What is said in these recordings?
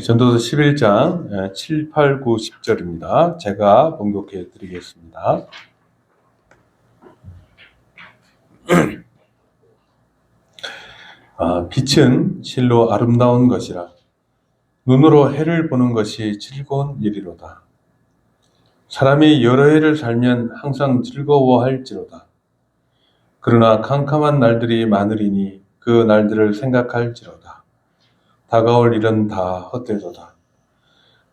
전도서 11장 7, 8, 9, 10절입니다. 제가 봉독해 드리겠습니다. 빛은 실로 아름다운 것이라 눈으로 해를 보는 것이 즐거운 일이로다. 사람이 여러 해를 살면 항상 즐거워할지로다. 그러나 캄캄한 날들이 많으리니 그 날들을 생각할지로다. 다가올 일은 다 헛되도다.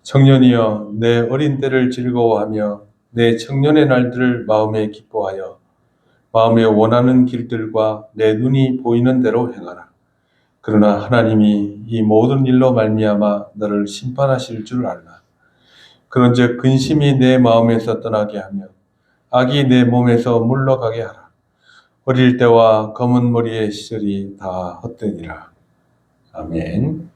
청년이여, 내 어린 때를 즐거워하며 내 청년의 날들을 마음에 기뻐하여 마음에 원하는 길들과 내 눈이 보이는 대로 행하라. 그러나 하나님이 이 모든 일로 말미암아 너를 심판하실 줄 알라. 그런즉 근심이 내 마음에서 떠나게 하며 악이 내 몸에서 물러가게 하라. 어릴 때와 검은 머리의 시절이 다 헛되니라. 아멘.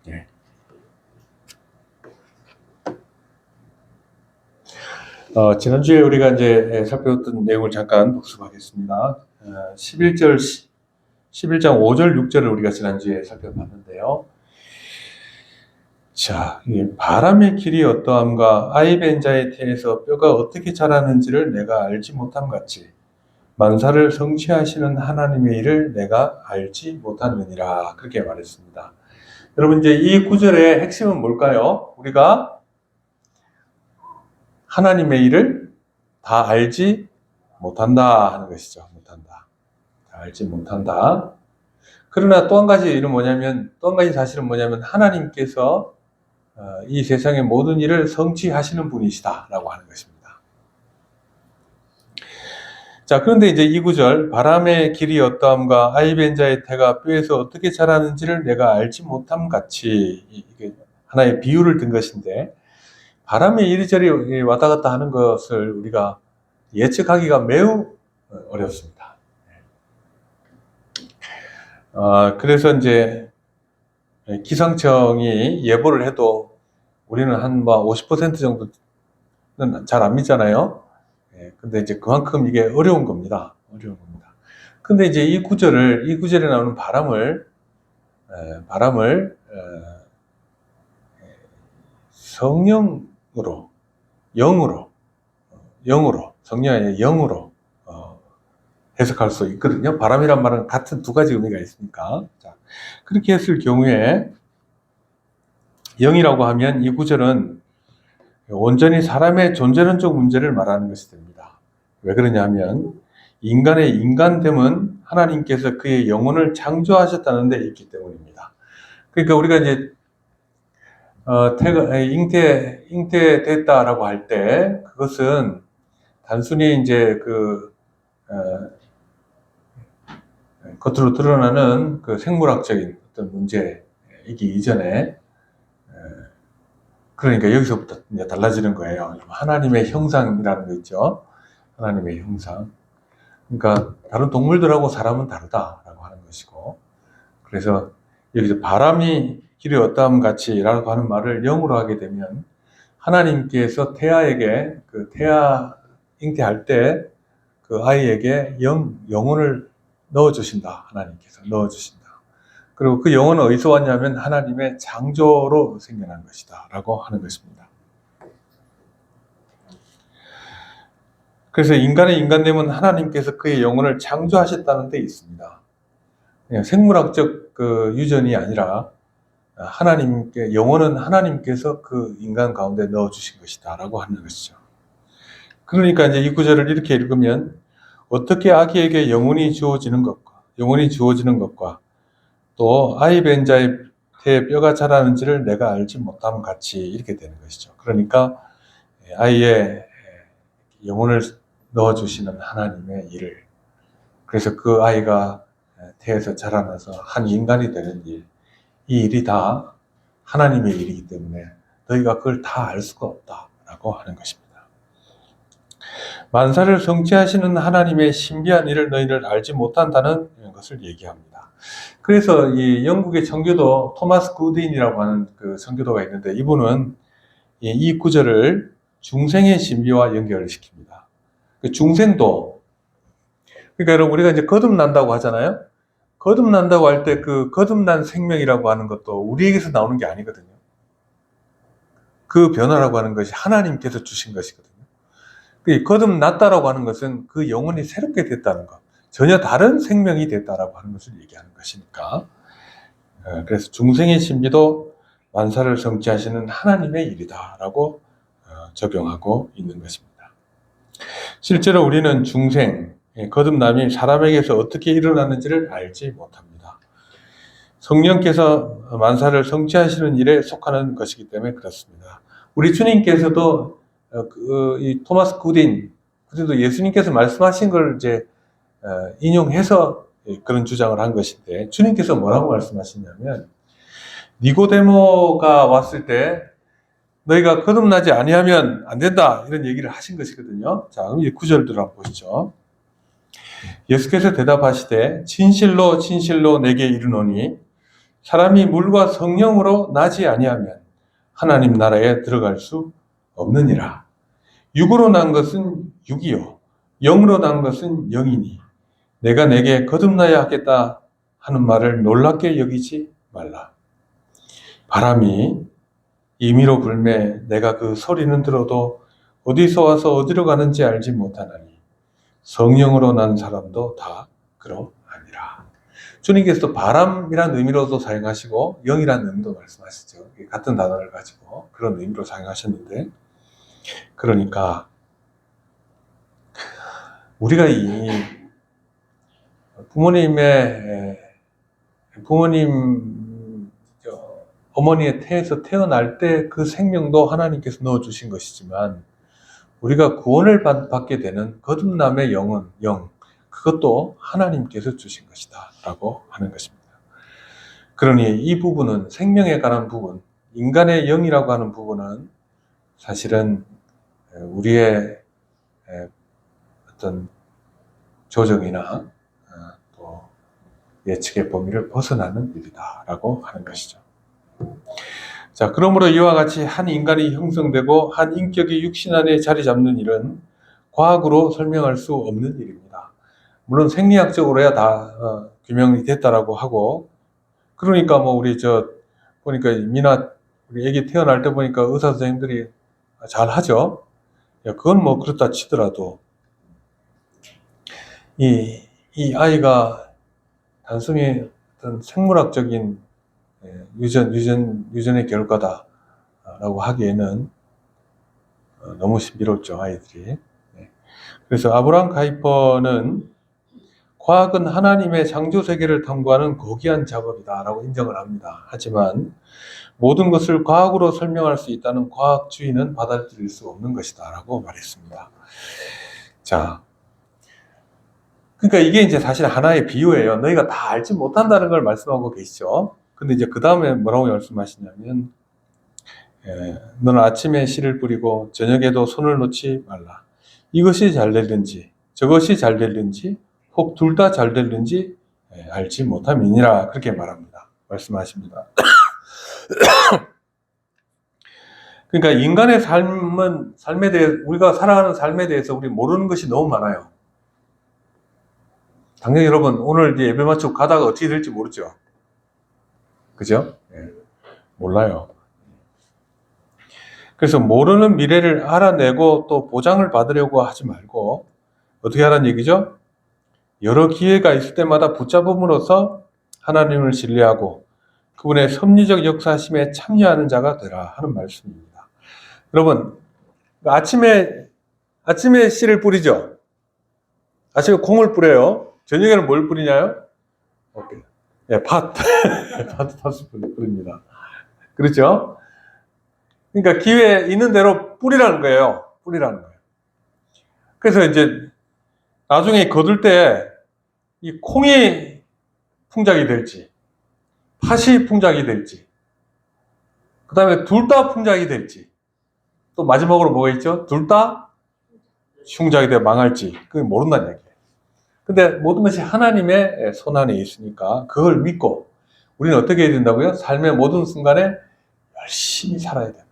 네. 지난주에 우리가 이제 살펴봤던 내용을 잠깐 복습하겠습니다. 11장 5절, 6절을 우리가 지난주에 살펴봤는데요. 자, 바람의 길이 어떠함과 아이벤 자의 태에서 뼈가 어떻게 자라는지를 내가 알지 못함 같이 만사를 성취하시는 하나님의 일을 내가 알지 못하느니라. 그렇게 말했습니다. 여러분, 이제 이 구절의 핵심은 뭘까요? 우리가 하나님의 일을 다 알지 못한다 하는 것이죠. 못한다. 다 알지 못한다. 그러나 또 한 가지 사실은 뭐냐면 하나님께서 이 세상의 모든 일을 성취하시는 분이시다라고 하는 것입니다. 자, 그런데 이제 이 구절, 바람의 길이 어떠함과 아이벤 자의 태가 뼈에서 어떻게 자라는지를 내가 알지 못함 같이, 이게 하나의 비유를 든 것인데, 바람이 이리저리 왔다 갔다 하는 것을 우리가 예측하기가 매우 어렵습니다. 그래서 이제 기상청이 예보를 해도 우리는 한 50% 정도는 잘 안 믿잖아요. 근데 이제 그만큼 이게 어려운 겁니다. 근데 이제 이 구절에 나오는 바람을 성령으로, 성령이 아니라 영으로 해석할 수 있거든요. 바람이란 말은 같은 두 가지 의미가 있으니까. 자, 그렇게 했을 경우에 영이라고 하면 이 구절은 온전히 사람의 존재론적 문제를 말하는 것이 됩니다. 왜 그러냐면 인간의 인간됨은 하나님께서 그의 영혼을 창조하셨다는 데 있기 때문입니다. 그러니까 우리가 이제 잉태됐다라고 할 때 그것은 단순히 이제 겉으로 드러나는 그 생물학적인 어떤 문제이기 이전에, 그러니까 여기서부터 이제 달라지는 거예요. 하나님의 형상이라는 거 있죠. 하나님의 형상. 그러니까 다른 동물들하고 사람은 다르다라고 하는 것이고, 그래서 여기서 바람이 길이 어떠함 같이라고 하는 말을 영으로 하게 되면 하나님께서 태아에게 잉태할 때 그 아이에게 영혼을 넣어주신다. 하나님께서 넣어주신다. 그리고 그 영혼은 어디서 왔냐면 하나님의 창조로 생겨난 것이다 라고 하는 것입니다. 그래서 인간의 인간됨은 하나님께서 그의 영혼을 창조하셨다는 데 있습니다. 그냥 생물학적 유전이 아니라 영혼은 하나님께서 그 인간 가운데 넣어주신 것이다 라고 하는 것이죠. 그러니까 이제 이 구절을 이렇게 읽으면 어떻게 아기에게 영혼이 주어지는 것과 또 아이벤 자의 태에 뼈가 자라는지를 내가 알지 못함 같이 이렇게 되는 것이죠. 그러니까 아이의 영혼을 넣어주시는 하나님의 일을, 그래서 그 아이가 태에서 자라나서 한 인간이 되는 일, 이 일이 다 하나님의 일이기 때문에 너희가 그걸 다 알 수가 없다라고 하는 것입니다. 만사를 성취하시는 하나님의 신비한 일을 너희를 알지 못한다는 것을 얘기합니다. 그래서 이 영국의 청교도 토마스 구딘이라고 하는 그 청교도가 있는데, 이분은 이 구절을 중생의 신비와 연결을 시킵니다. 그 중생도, 그러니까 여러분 우리가 이제 거듭난다고 하잖아요. 거듭난다고 할 때 그 거듭난 생명이라고 하는 것도 우리에게서 나오는 게 아니거든요. 그 변화라고 하는 것이 하나님께서 주신 것이거든요. 거듭났다라고 하는 것은 그 영혼이 새롭게 됐다는 것, 전혀 다른 생명이 됐다라고 하는 것을 얘기하는 것이니까. 그래서 중생의 신비도 만사를 성취하시는 하나님의 일이다라고 적용하고 있는 것입니다. 실제로 우리는 중생, 거듭남이 사람에게서 어떻게 일어나는지를 알지 못합니다. 성령께서 만사를 성취하시는 일에 속하는 것이기 때문에 그렇습니다. 우리 주님께서도 이 토마스 굿인도 예수님께서 말씀하신 걸 이제 인용해서 그런 주장을 한 것인데, 주님께서 뭐라고 말씀하시냐면, 니고데모가 왔을 때 너희가 거듭나지 아니하면 안 된다, 이런 얘기를 하신 것이거든요. 자, 그럼 이 구절들 한번 보시죠. 예수께서 대답하시되 진실로 진실로 내게 이르노니 사람이 물과 성령으로 나지 아니하면 하나님 나라에 들어갈 수 없느니라. 육으로 난 것은 육이요 영으로 난 것은 영이니 내가 내게 거듭나야 하겠다 하는 말을 놀랍게 여기지 말라. 바람이 임의로 불매 내가 그 소리는 들어도 어디서 와서 어디로 가는지 알지 못하나니 성령으로 난 사람도 다 그러하니라. 주님께서도 바람이라는 의미로도 사용하시고 영이라는 의미도 말씀하시죠. 같은 단어를 가지고 그런 의미로 사용하셨는데, 그러니까 우리가 이 부모님 어머니의 태에서 태어날 때 그 생명도 하나님께서 넣어주신 것이지만, 우리가 구원을 받게 되는 거듭남의 영, 그것도 하나님께서 주신 것이다 라고 하는 것입니다. 그러니 이 부분은, 생명에 관한 부분, 인간의 영이라고 하는 부분은 사실은 우리의 어떤 조정이나 또 예측의 범위를 벗어나는 일이다 라고 하는 것이죠. 자, 그러므로 이와 같이 한 인간이 형성되고 한 인격이 육신 안에 자리 잡는 일은 과학으로 설명할 수 없는 일입니다. 물론 생리학적으로야 다 규명이 됐다라고 하고, 그러니까 뭐 우리 보니까 우리 애기 태어날 때 보니까 의사 선생님들이 잘 하죠. 그건 뭐 그렇다 치더라도 이 아이가 단순히 어떤 생물학적인 유전의 결과다라고 하기에는 너무 신비롭죠, 아이들이. 그래서 아브라함 카이퍼는 과학은 하나님의 창조 세계를 탐구하는 고귀한 작업이다라고 인정을 합니다. 하지만 모든 것을 과학으로 설명할 수 있다는 과학주의는 받아들일 수 없는 것이다라고 말했습니다. 자, 그러니까 이게 이제 사실 하나의 비유예요. 너희가 다 알지 못한다는 걸 말씀하고 계시죠. 근데 이제 그 다음에 뭐라고 말씀하시냐면, 너는 아침에 씨를 뿌리고 저녁에도 손을 놓지 말라. 이것이 잘 될는지 저것이 잘 될는지 혹 둘 다 잘 될는지 알지 못함이니라, 그렇게 말씀하십니다. 그러니까 인간의 삶에 대해, 우리가 살아가는 삶에 대해서 우리 모르는 것이 너무 많아요. 당연히 여러분 오늘 이제 예배 마치고 가다가 어떻게 될지 모르죠. 그죠? 몰라요. 그래서 모르는 미래를 알아내고 또 보장을 받으려고 하지 말고 어떻게 하라는 얘기죠? 여러 기회가 있을 때마다 붙잡음으로써 하나님을 신뢰하고 그분의 섭리적 역사심에 참여하는 자가 되라 하는 말씀입니다. 여러분, 아침에 씨를 뿌리죠? 아침에 콩을 뿌려요. 저녁에는 뭘 뿌리냐요? 팥을 뿌립니다. 그렇죠? 그러니까 기회 있는 대로 뿌리라는 거예요. 그래서 이제 나중에 거둘 때 이 콩이 풍작이 될지, 팥이 풍작이 될지, 그 다음에 둘 다 풍작이 될지, 또 마지막으로 뭐가 있죠? 둘 다 흉작이 되어 망할지, 그게 모른다는 얘기예요. 근데 모든 것이 하나님의 손 안에 있으니까 그걸 믿고 우리는 어떻게 해야 된다고요? 삶의 모든 순간에 열심히 살아야 된다.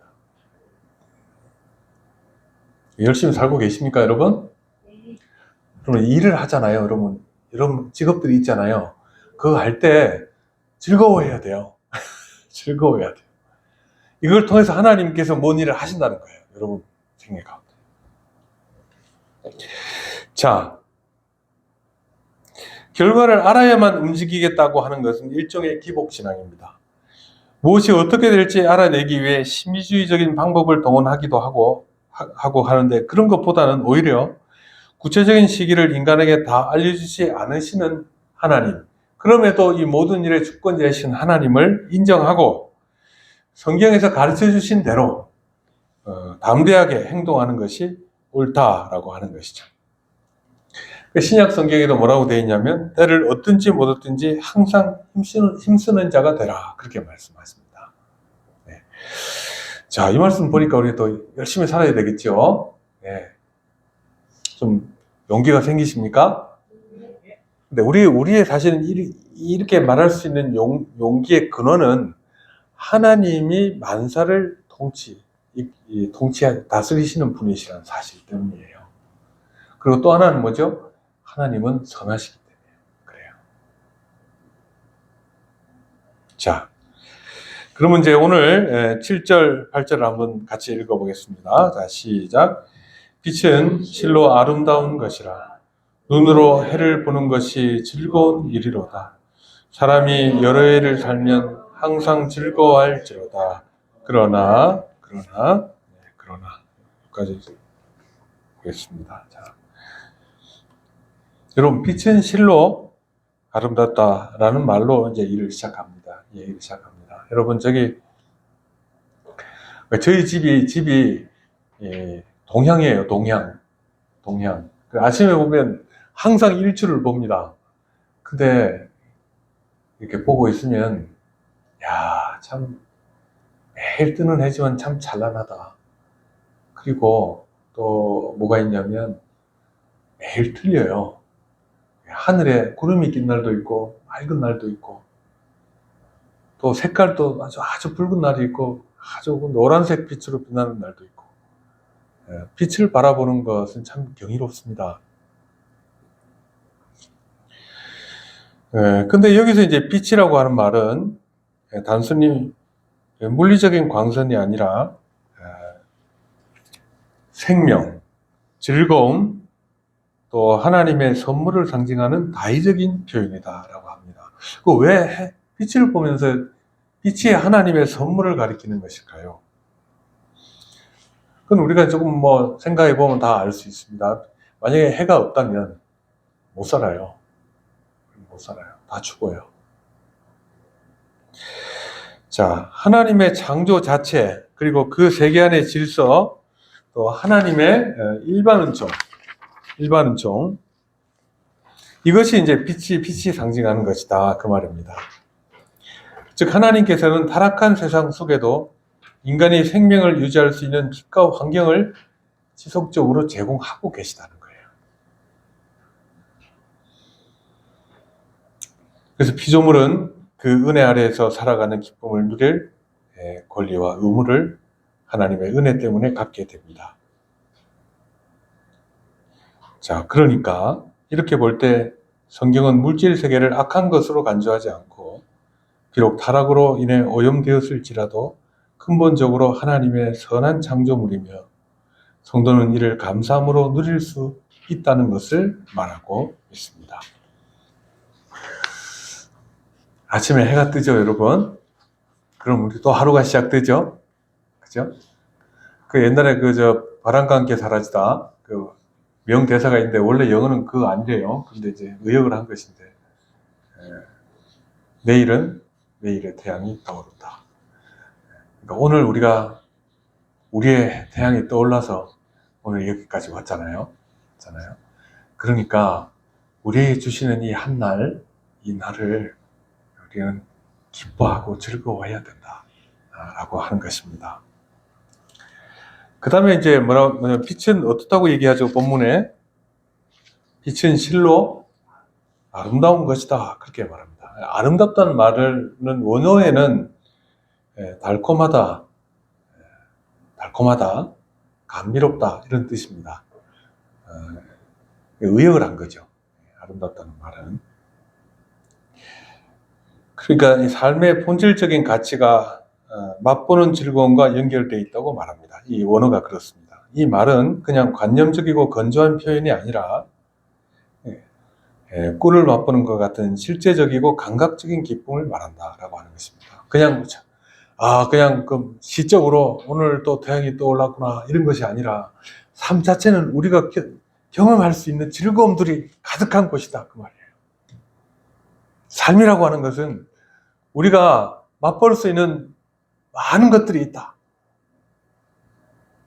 열심히 살고 계십니까, 여러분? 여러분 일을 하잖아요, 여러분 직업들이 있잖아요. 그거 할 때 즐거워해야 돼요. 즐거워해야 돼요. 이걸 통해서 하나님께서 뭔 일을 하신다는 거예요. 여러분 생애 가운데. 자, 결과를 알아야만 움직이겠다고 하는 것은 일종의 기복신앙입니다. 무엇이 어떻게 될지 알아내기 위해 심리주의적인 방법을 동원하기도 하고 하는데, 그런 것보다는 오히려 구체적인 시기를 인간에게 다 알려주지 않으시는 하나님, 그럼에도 이 모든 일의 주권자이신 하나님을 인정하고 성경에서 가르쳐 주신 대로 담대하게 행동하는 것이 옳다라고 하는 것이죠. 신약 성경에도 뭐라고 되어 있냐면, 때를 얻든지 못 얻든지 항상 힘쓰는 자가 되라, 그렇게 말씀하십니다. 네. 자, 이 말씀 보니까 우리 또 열심히 살아야 되겠죠. 네. 좀 용기가 생기십니까? 근데 우리의 사실은 이렇게 말할 수 있는 용기의 근원은 하나님이 만사를 다스리시는 분이시라는 사실 때문이에요. 그리고 또 하나는 뭐죠? 하나님은 선하시기 때문에 그래요. 자, 그러면 이제 오늘 7절, 8절을 한번 같이 읽어보겠습니다. 자, 시작. 빛은 실로 아름다운 것이라. 눈으로 해를 보는 것이 즐거운 일이로다. 사람이 여러 해를 살면 항상 즐거워할지로다. 그러나 여기까지 보겠습니다. 자, 여러분, 빛은 실로 아름답다라는 말로 이제 일을 시작합니다. 얘기를 시작합니다. 여러분, 저희 집이 동향이에요. 동향. 아침에 보면 항상 일출을 봅니다. 근데 이렇게 보고 있으면, 야, 참 매일 뜨는 해지만 참 찬란하다. 그리고 또 뭐가 있냐면 매일 틀려요. 하늘에 구름이 낀 날도 있고 맑은 날도 있고, 또 색깔도 아주 붉은 날이 있고 아주 노란색 빛으로 빛나는 날도 있고, 빛을 바라보는 것은 참 경이롭습니다. 근데 여기서 이제 빛이라고 하는 말은 단순히 물리적인 광선이 아니라 생명, 즐거움, 또 하나님의 선물을 상징하는 다의적인 표현이다라고 합니다. 왜 빛을 보면서 빛이 하나님의 선물을 가리키는 것일까요? 그건 우리가 조금 생각해 보면 다 알 수 있습니다. 만약에 해가 없다면 못 살아요. 다 죽어요. 자, 하나님의 창조 자체, 그리고 그 세계 안의 질서, 또 하나님의 일반은총, 이것이 이제 빛이 상징하는 것이다, 그 말입니다. 즉, 하나님께서는 타락한 세상 속에도 인간이 생명을 유지할 수 있는 빛과 환경을 지속적으로 제공하고 계시다는 거예요. 그래서 피조물은 그 은혜 아래에서 살아가는 기쁨을 누릴 권리와 의무를 하나님의 은혜 때문에 갖게 됩니다. 자, 그러니까 이렇게 볼 때 성경은 물질 세계를 악한 것으로 간주하지 않고, 비록 타락으로 인해 오염되었을지라도 근본적으로 하나님의 선한 창조물이며 성도는 이를 감사함으로 누릴 수 있다는 것을 말하고 있습니다. 아침에 해가 뜨죠, 여러분? 그럼 우리 또 하루가 시작되죠? 그죠? 옛날에 바람과 함께 사라지다 명대사가 있는데, 원래 영어는 그거 아니래요. 근데 이제 의역을 한 것인데, 내일은 내일의 태양이 떠오른다. 그러니까 오늘 우리의 태양이 떠올라서 오늘 여기까지 왔잖아요. 그러니까 우리에게 주시는 이 날을 우리는 기뻐하고 즐거워해야 된다, 라고 하는 것입니다. 그 다음에 이제 빛은 어떻다고 얘기하죠? 본문에 빛은 실로 아름다운 것이다, 그렇게 말합니다. 아름답다는 말은 원어에는 달콤하다, 감미롭다, 이런 뜻입니다. 의역을 한 거죠, 아름답다는 말은. 그러니까 이 삶의 본질적인 가치가 맛보는 즐거움과 연결되어 있다고 말합니다. 이 원어가 그렇습니다. 이 말은 그냥 관념적이고 건조한 표현이 아니라 꿀을 맛보는 것 같은 실제적이고 감각적인 기쁨을 말한다라고 하는 것입니다. 그냥 그 시적으로 오늘 또 태양이 떠올랐구나 이런 것이 아니라 삶 자체는 우리가 경험할 수 있는 즐거움들이 가득한 곳이다 그 말이에요. 삶이라고 하는 것은 우리가 맛볼 수 있는 많은 것들이 있다.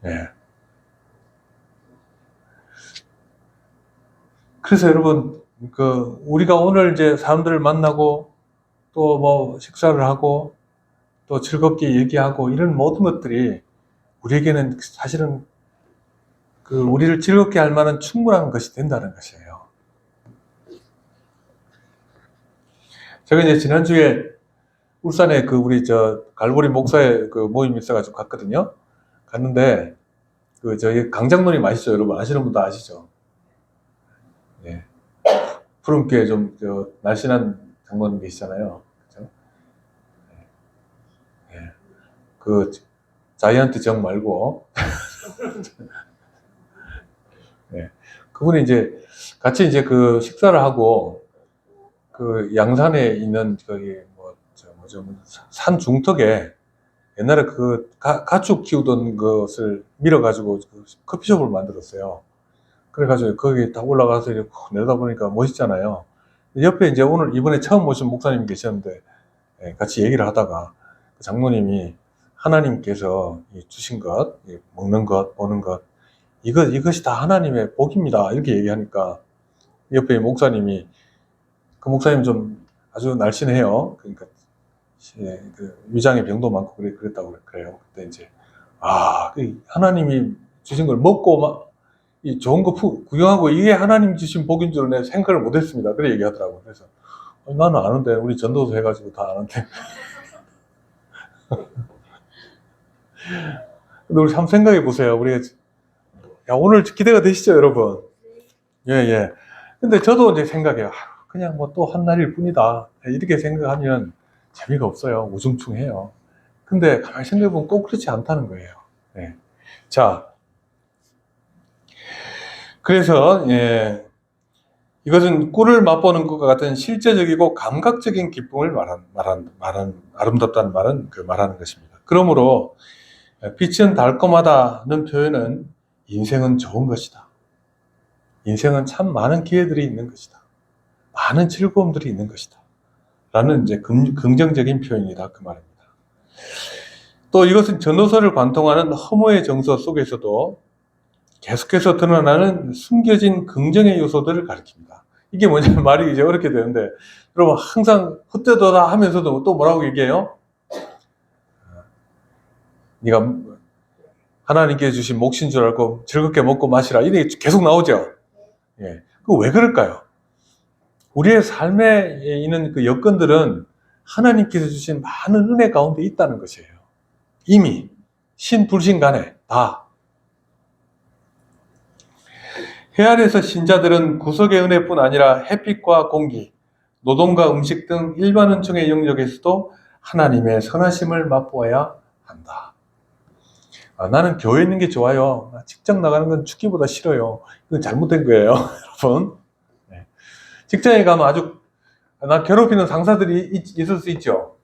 예. 그래서 여러분, 우리가 오늘 이제 사람들을 만나고 또 뭐 식사를 하고 또 즐겁게 얘기하고 이런 모든 것들이 우리에게는 사실은 우리를 즐겁게 할 만한 충분한 것이 된다는 것이에요. 제가 이제 지난주에 울산에 우리 갈보리 목사의 모임이 있어가지고 갔거든요. 갔는데, 저희 강장로님 아시죠? 여러분 아시는 분도 아시죠? 예. 푸른교회 좀, 날씬한 장로님 계시잖아요. 그죠? 예. 자이언트 정 말고. 예. 그분이 이제 같이 이제 식사를 하고, 양산에 있는 산 중턱에 옛날에 가축 키우던 것을 밀어가지고 커피숍을 만들었어요. 그래가지고 거기 딱 올라가서 이렇게 내려다보니까 멋있잖아요. 옆에 이제 이번에 처음 모신 목사님 계셨는데, 같이 얘기를 하다가 장로님이 하나님께서 주신 것, 먹는 것, 보는 것, 이것이 다 하나님의 복입니다. 이렇게 얘기하니까 옆에 목사님이, 그 목사님 좀 아주 날씬해요. 그러니까 위장에 병도 많고 그랬다고 그래요. 그때 이제 하나님이 주신 걸 먹고 이 좋은 거 구경하고 이게 하나님 주신 복인 줄은 내가 생각을 못했습니다. 그래 얘기하더라고요. 그래서 나는 아는데 우리 전도서 해가지고 다 아는데. 근데 우리 한번 생각해 보세요. 오늘 기대가 되시죠, 여러분? 예. 근데 저도 이제 생각해요. 그냥 뭐 또 한 날일 뿐이다. 이렇게 생각하면 재미가 없어요. 우중충해요. 근데 가만히 생각해보면 꼭 그렇지 않다는 거예요. 네. 자, 그래서 이것은 꿀을 맛보는 것과 같은 실제적이고 감각적인 기쁨을 아름답다는 말은 말하는 것입니다. 그러므로 빛은 달콤하다는 표현은 인생은 좋은 것이다. 인생은 참 많은 기회들이 있는 것이다. 많은 즐거움들이 있는 것이다. 라는 이제 긍정적인 표현이다. 그 말입니다. 또 이것은 전도서를 관통하는 허무의 정서 속에서도 계속해서 드러나는 숨겨진 긍정의 요소들을 가리킵니다. 이게 뭐냐면 말이 이제 어렵게 되는데, 여러분 항상 헛되도다 하면서도 또 뭐라고 얘기해요? 네가 하나님께 주신 몫인 줄 알고 즐겁게 먹고 마시라. 이게 계속 나오죠. 예. 왜 그럴까요? 우리의 삶에 있는 여건들은 하나님께서 주신 많은 은혜 가운데 있다는 것이에요. 이미 신불신 간에 다. 해안에서 신자들은 구속의 은혜뿐 아니라 햇빛과 공기, 노동과 음식 등 일반 은총의 영역에서도 하나님의 선하심을 맛보아야 한다. 나는 교회 있는 게 좋아요. 직장 나가는 건 죽기보다 싫어요. 이건 잘못된 거예요, 여러분. 직장에 가면 나 괴롭히는 상사들이 있을 수 있죠?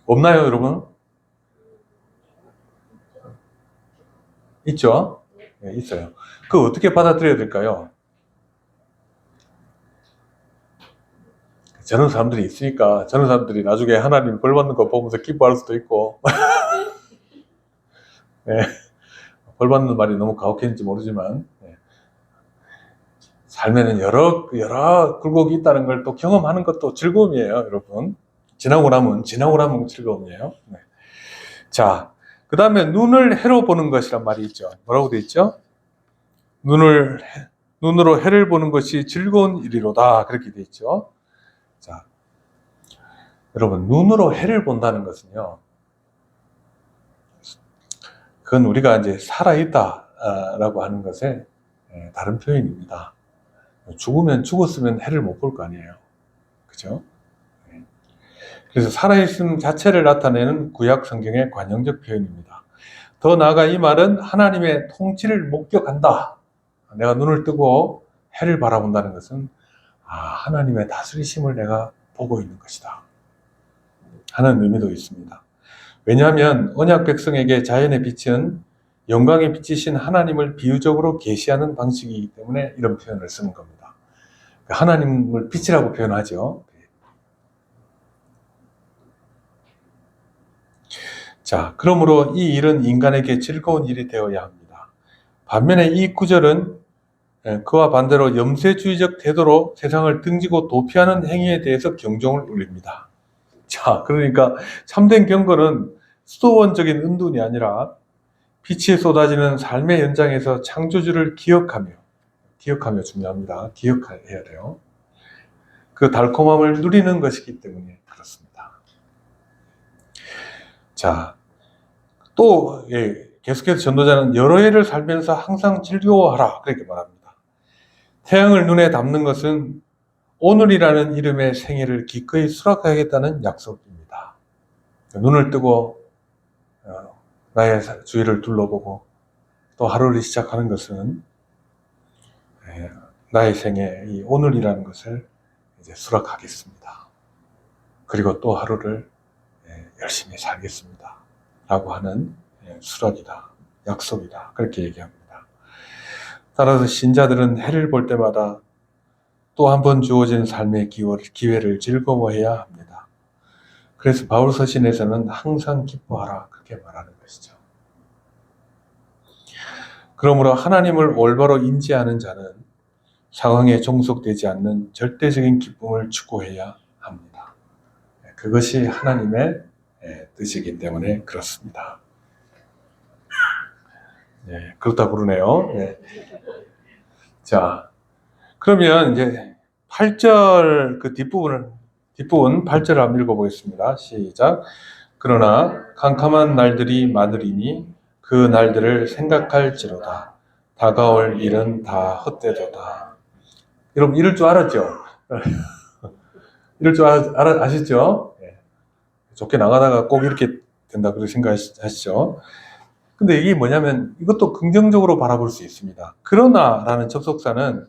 없나요, 여러분? 있죠? 네, 있어요. 그거 어떻게 받아들여야 될까요? 저런 사람들이 있으니까 저런 사람들이 나중에 하나님 벌 받는 거 보면서 기뻐할 수도 있고 네, 벌 받는 말이 너무 가혹했는지 모르지만 삶에는 여러 굴곡이 있다는 걸 또 경험하는 것도 즐거움이에요, 여러분. 지나고 나면 즐거움이에요. 네. 자, 그 다음에 눈을 해로 보는 것이란 말이 있죠. 뭐라고 돼 있죠? 눈으로 해를 보는 것이 즐거운 일이로다. 그렇게 돼 있죠. 자, 여러분, 눈으로 해를 본다는 것은요, 그건 우리가 이제 살아있다라고 하는 것의 다른 표현입니다. 죽었으면 해를 못 볼 거 아니에요. 그죠? 그래서 살아있음 자체를 나타내는 구약 성경의 관용적 표현입니다. 더 나아가 이 말은 하나님의 통치를 목격한다. 내가 눈을 뜨고 해를 바라본다는 것은 하나님의 다스리심을 내가 보고 있는 것이다 하는 의미도 있습니다. 왜냐하면 언약 백성에게 자연의 빛은 영광의 빛이신 하나님을 비유적으로 계시하는 방식이기 때문에 이런 표현을 쓰는 겁니다. 하나님을 빛이라고 표현하죠. 자, 그러므로 이 일은 인간에게 즐거운 일이 되어야 합니다. 반면에 이 구절은 그와 반대로 염세주의적 태도로 세상을 등지고 도피하는 행위에 대해서 경종을 울립니다. 자, 그러니까 참된 경건은 수도원적인 은둔이 아니라 빛이 쏟아지는 삶의 현장에서 창조주를 기억하며 중요합니다. 기억해야 돼요. 그 달콤함을 누리는 것이기 때문에 그렇습니다. 자, 또 계속해서 전도자는 여러 해를 살면서 항상 즐거워하라 그렇게 말합니다. 태양을 눈에 담는 것은 오늘이라는 이름의 생애를 기꺼이 수락하겠다는 약속입니다. 눈을 뜨고 나의 주위를 둘러보고 또 하루를 시작하는 것은 나의 생애, 이 오늘이라는 것을 이제 수락하겠습니다. 그리고 또 하루를 열심히 살겠습니다. 라고 하는 수락이다, 약속이다, 그렇게 얘기합니다. 따라서 신자들은 해를 볼 때마다 또 한 번 주어진 삶의 기회를 즐거워해야 합니다. 그래서 바울 서신에서는 항상 기뻐하라 그렇게 말하는 것이죠. 그러므로 하나님을 올바로 인지하는 자는 상황에 종속되지 않는 절대적인 기쁨을 추구해야 합니다. 그것이 하나님의 뜻이기 때문에 그렇습니다. 그렇다 그러네요. 자, 그러면 이제 8절 그 뒷부분 8절을 한번 읽어보겠습니다. 시작. 그러나 캄캄한 날들이 많으리니 그 날들을 생각할지로다. 다가올 일은 다 헛되도다. 여러분 이럴 줄 알았죠? 이럴 줄 아시죠? 좋게 나가다가 꼭 이렇게 된다 그렇게 생각하시죠? 근데 이게 뭐냐면 이것도 긍정적으로 바라볼 수 있습니다. 그러나 라는 접속사는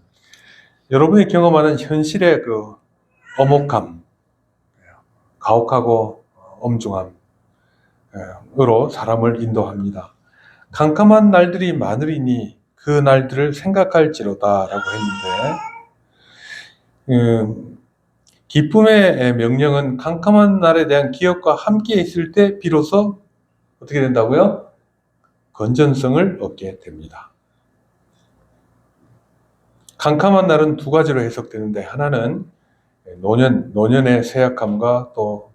여러분이 경험하는 현실의 그 엄혹함, 가혹하고 엄중함으로 사람을 인도합니다. 캄캄한 날들이 많으리니 그 날들을 생각할지로다 라고 했는데 기쁨의 명령은 캄캄한 날에 대한 기억과 함께 있을 때 비로소 어떻게 된다고요? 건전성을 얻게 됩니다. 캄캄한 날은 두 가지로 해석되는데 하나는 노년의 쇠약함과 또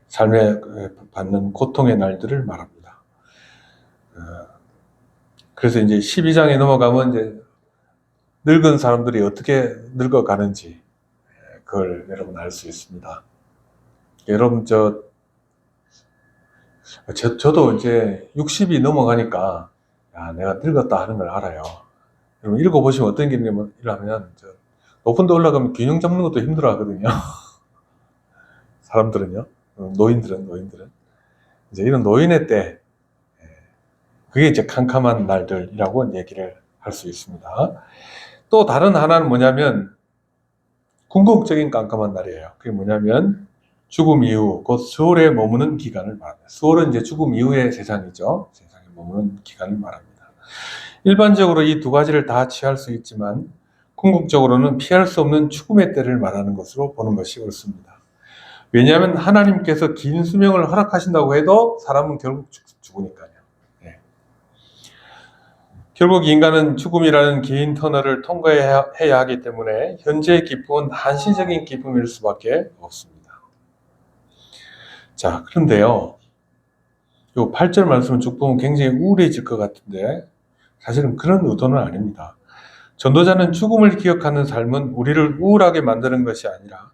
삶에 받는 고통의 날들을 말합니다. 그래서 이제 12장에 넘어가면 이제 늙은 사람들이 어떻게 늙어가는지 그걸 여러분 알 수 있습니다. 여러분 저도 이제 60이 넘어가니까 내가 늙었다 하는 걸 알아요. 여러분 읽어보시면 어떤 게 있냐면 높은 데 올라가면 균형 잡는 것도 힘들어 하거든요. 사람들은요. 노인들은 이제 이런 노인의 때 그게 이제 캄캄한 날들이라고 얘기를 할 수 있습니다. 또 다른 하나는 뭐냐면 궁극적인 깜깜한 날이에요. 그게 뭐냐면 죽음 이후 곧 수월에 머무는 기간을 말합니다. 수월은 이제 죽음 이후의 세상이죠. 세상에 머무는 기간을 말합니다. 일반적으로 이 두 가지를 다 취할 수 있지만 궁극적으로는 피할 수 없는 죽음의 때를 말하는 것으로 보는 것이 옳습니다. 왜냐하면 하나님께서 긴 수명을 허락하신다고 해도 사람은 결국 죽으니까요. 결국 인간은 죽음이라는 긴 터널을 통과해야 하기 때문에 현재의 기쁨은 한시적인 기쁨일 수밖에 없습니다. 자, 그런데요. 요 8절 말씀을 쭉 보면 굉장히 우울해질 것 같은데 사실은 그런 의도는 아닙니다. 전도자는 죽음을 기억하는 삶은 우리를 우울하게 만드는 것이 아니라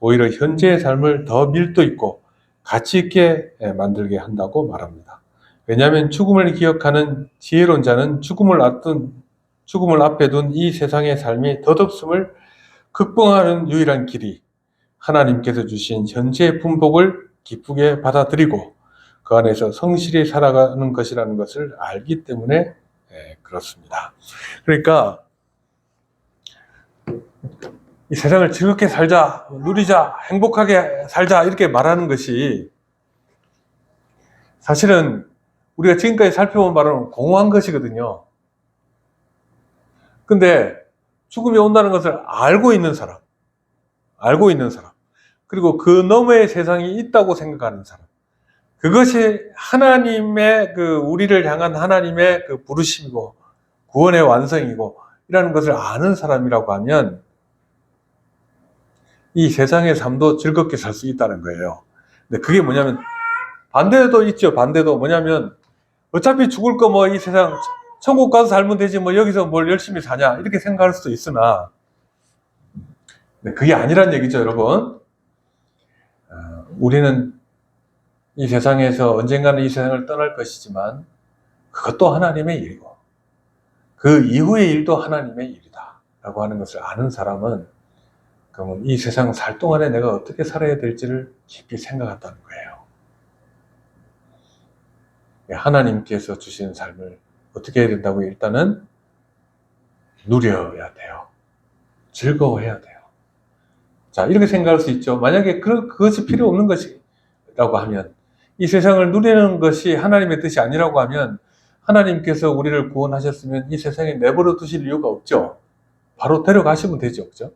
오히려 현재의 삶을 더 밀도 있고 가치 있게 만들게 한다고 말합니다. 왜냐하면 죽음을 기억하는 지혜로운 자는 죽음을 앞에 둔 이 세상의 삶이 덧없음을 극복하는 유일한 길이 하나님께서 주신 현재의 풍복을 기쁘게 받아들이고 그 안에서 성실히 살아가는 것이라는 것을 알기 때문에 그렇습니다. 그러니까 이 세상을 즐겁게 살자, 누리자, 행복하게 살자 이렇게 말하는 것이 사실은 우리가 지금까지 살펴본 바로는 공허한 것이거든요. 근데 죽음이 온다는 것을 알고 있는 사람, 그리고 그 너머의 세상이 있다고 생각하는 사람, 그것이 하나님의 우리를 향한 하나님의 부르심이고 구원의 완성이고 이라는 것을 아는 사람이라고 하면 이 세상의 삶도 즐겁게 살 수 있다는 거예요. 근데 그게 뭐냐면 반대도 있죠. 반대도 뭐냐면 어차피 죽을 거 뭐 이 세상 천국 가서 살면 되지 뭐 여기서 뭘 열심히 사냐 이렇게 생각할 수도 있으나 그게 아니란 얘기죠, 여러분. 우리는 이 세상에서 언젠가는 이 세상을 떠날 것이지만 그것도 하나님의 일이고 그 이후의 일도 하나님의 일이다 라고 하는 것을 아는 사람은 그러면 이 세상 살 동안에 내가 어떻게 살아야 될지를 깊이 생각한다는 거예요. 하나님께서 주시는 삶을 어떻게 해야 된다고? 일단은 누려야 돼요. 즐거워해야 돼요. 자, 이렇게 생각할 수 있죠. 만약에 그것이 필요 없는 것이라고 하면, 이 세상을 누리는 것이 하나님의 뜻이 아니라고 하면 하나님께서 우리를 구원하셨으면 이 세상에 내버려 두실 이유가 없죠. 바로 데려가시면 되죠. 그죠?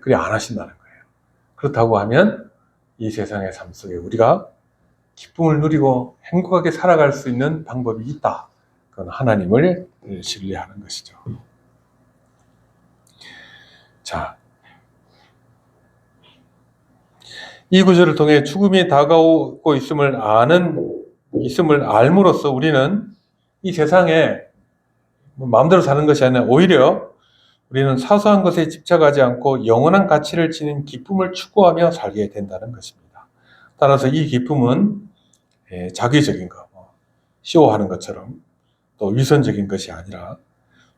그래 안 하신다는 거예요. 그렇다고 하면 이 세상의 삶 속에 우리가 기쁨을 누리고 행복하게 살아갈 수 있는 방법이 있다. 그건 하나님을 신뢰하는 것이죠. 자, 이 구절을 통해 죽음이 다가오고 있음을 알므로써 우리는 이 세상에 마음대로 사는 것이 아니라 오히려 우리는 사소한 것에 집착하지 않고 영원한 가치를 지닌 기쁨을 추구하며 살게 된다는 것입니다. 따라서 이 기쁨은 자기적인 것, 쇼하는 것처럼 또 위선적인 것이 아니라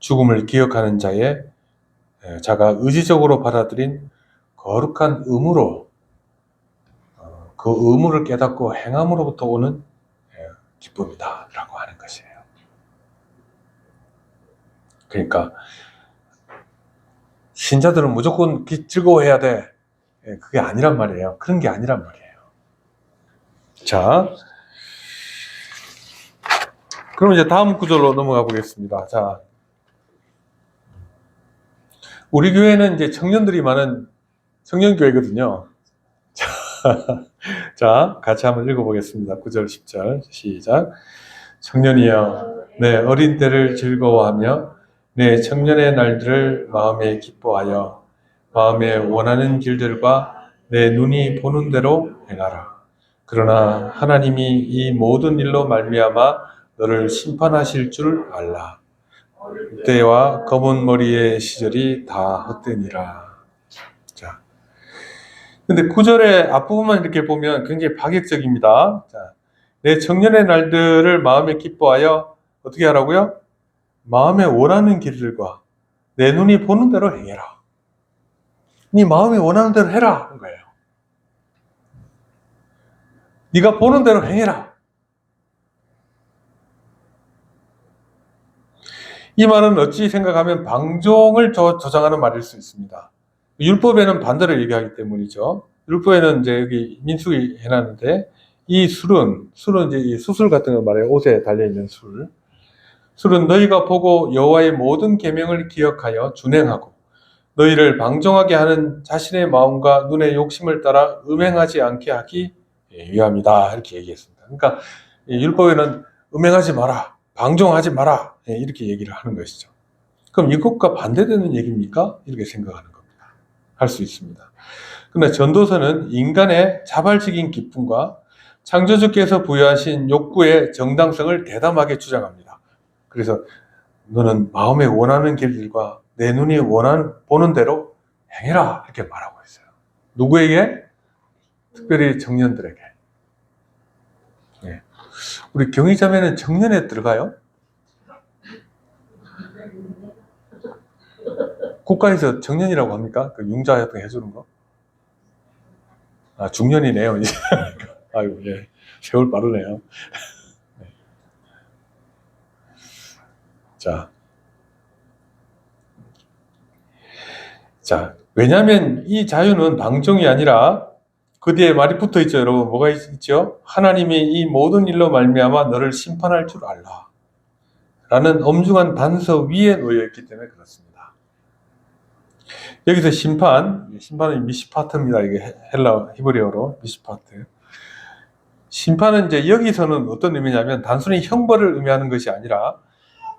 죽음을 기억하는 자가 의지적으로 받아들인 거룩한 의무로 그 의무를 깨닫고 행함으로부터 오는 기쁨이다 라고 하는 것이에요. 그러니까 신자들은 무조건 즐거워해야 돼. 그게 아니란 말이에요. 그런 게 아니란 말이에요. 자, 그럼 이제 다음 구절로 넘어가 보겠습니다. 자, 우리 교회는 이제 청년들이 많은 청년교회거든요. 자, 같이 한번 읽어보겠습니다. 9절, 10절 시작. 청년이여, 내 어린 때를 즐거워하며 내 청년의 날들을 마음에 기뻐하여 마음에 원하는 길들과 내 눈이 보는 대로 행하라. 그러나 하나님이 이 모든 일로 말미암아 너를 심판하실 줄 알라. 때와 검은 머리의 시절이 다 헛되니라. 자, 근데 9절의 앞부분만 이렇게 보면 굉장히 파격적입니다. 자, 내 청년의 날들을 마음에 기뻐하여 어떻게 하라고요? 마음에 원하는 길들과 내 눈이 보는 대로 행해라. 네 마음에 원하는 대로 해라 하는 거예요. 네가 보는 대로 행해라. 이 말은 어찌 생각하면 방종을 조장하는 말일 수 있습니다. 율법에는 반대로 얘기하기 때문이죠. 율법에는 이제 여기 민수기 해놨는데 이 술은 이제 이 수술 같은 거 말해요. 옷에 달려있는 술. 술은 너희가 보고 여호와의 모든 계명을 기억하여 준행하고 너희를 방종하게 하는 자신의 마음과 눈의 욕심을 따라 음행하지 않게 하기 위함이다. 이렇게 얘기했습니다. 그러니까 율법에는 음행하지 마라, 방종하지 마라 이렇게 얘기를 하는 것이죠. 그럼 이것과 반대되는 얘기입니까? 이렇게 생각하는 겁니다. 할 수 있습니다. 그런데 전도서는 인간의 자발적인 기쁨과 창조주께서 부여하신 욕구의 정당성을 대담하게 주장합니다. 그래서 너는 마음에 원하는 길들과 내 눈이 보는 대로 행해라 이렇게 말하고 있어요. 누구에게? 특별히 청년들에게. 네. 우리 경희자매는 청년에 들어가요? 국가에서 청년이라고 합니까? 그 융자 같은 거 해주는 거? 아, 중년이네요, 이제. 아유, 예. 세월 빠르네요. 자, 왜냐하면 이 자유는 방종이 아니라 그 뒤에 말이 붙어 있죠, 여러분. 뭐가 있죠? 하나님이 이 모든 일로 말미암아 너를 심판할 줄 알라. 라는 엄중한 단서 위에 놓여 있기 때문에 그렇습니다. 여기서 심판은 미시파트입니다. 이게 헬라 히브리어로 미시파트. 심판은 이제 여기서는 어떤 의미냐면 단순히 형벌을 의미하는 것이 아니라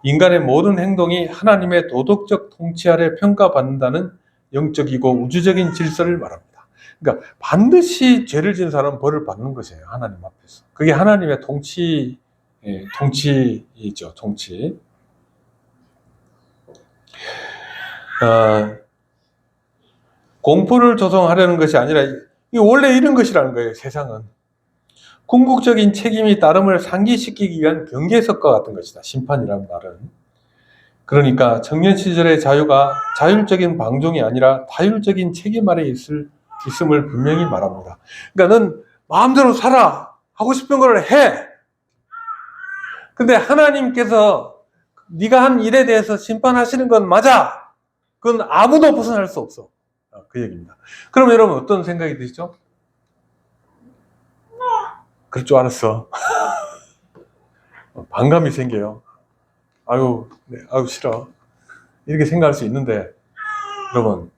인간의 모든 행동이 하나님의 도덕적 통치 아래 평가받는다는 영적이고 우주적인 질서를 말합니다. 그러니까 반드시 죄를 지은 사람은 벌을 받는 것이에요. 하나님 앞에서. 그게 하나님의 통치이죠. 통치. 공포를 조성하려는 것이 아니라 이게 원래 이런 것이라는 거예요. 세상은. 궁극적인 책임이 따름을 상기시키기 위한 경계석과 같은 것이다. 심판이라는 말은. 그러니까 청년 시절의 자유가 자율적인 방종이 아니라 다율적인 책임 아래 있음을 분명히 말합니다. 그러니까 넌 마음대로 살아. 하고 싶은 걸 해. 근데 하나님께서 네가 한 일에 대해서 심판하시는 건 맞아. 그건 아무도 벗어날 수 없어. 그 얘기입니다. 그럼 여러분 어떤 생각이 드시죠? 그럴 줄 알았어. 반감이 생겨요. 아유, 네, 아유 싫어. 이렇게 생각할 수 있는데 여러분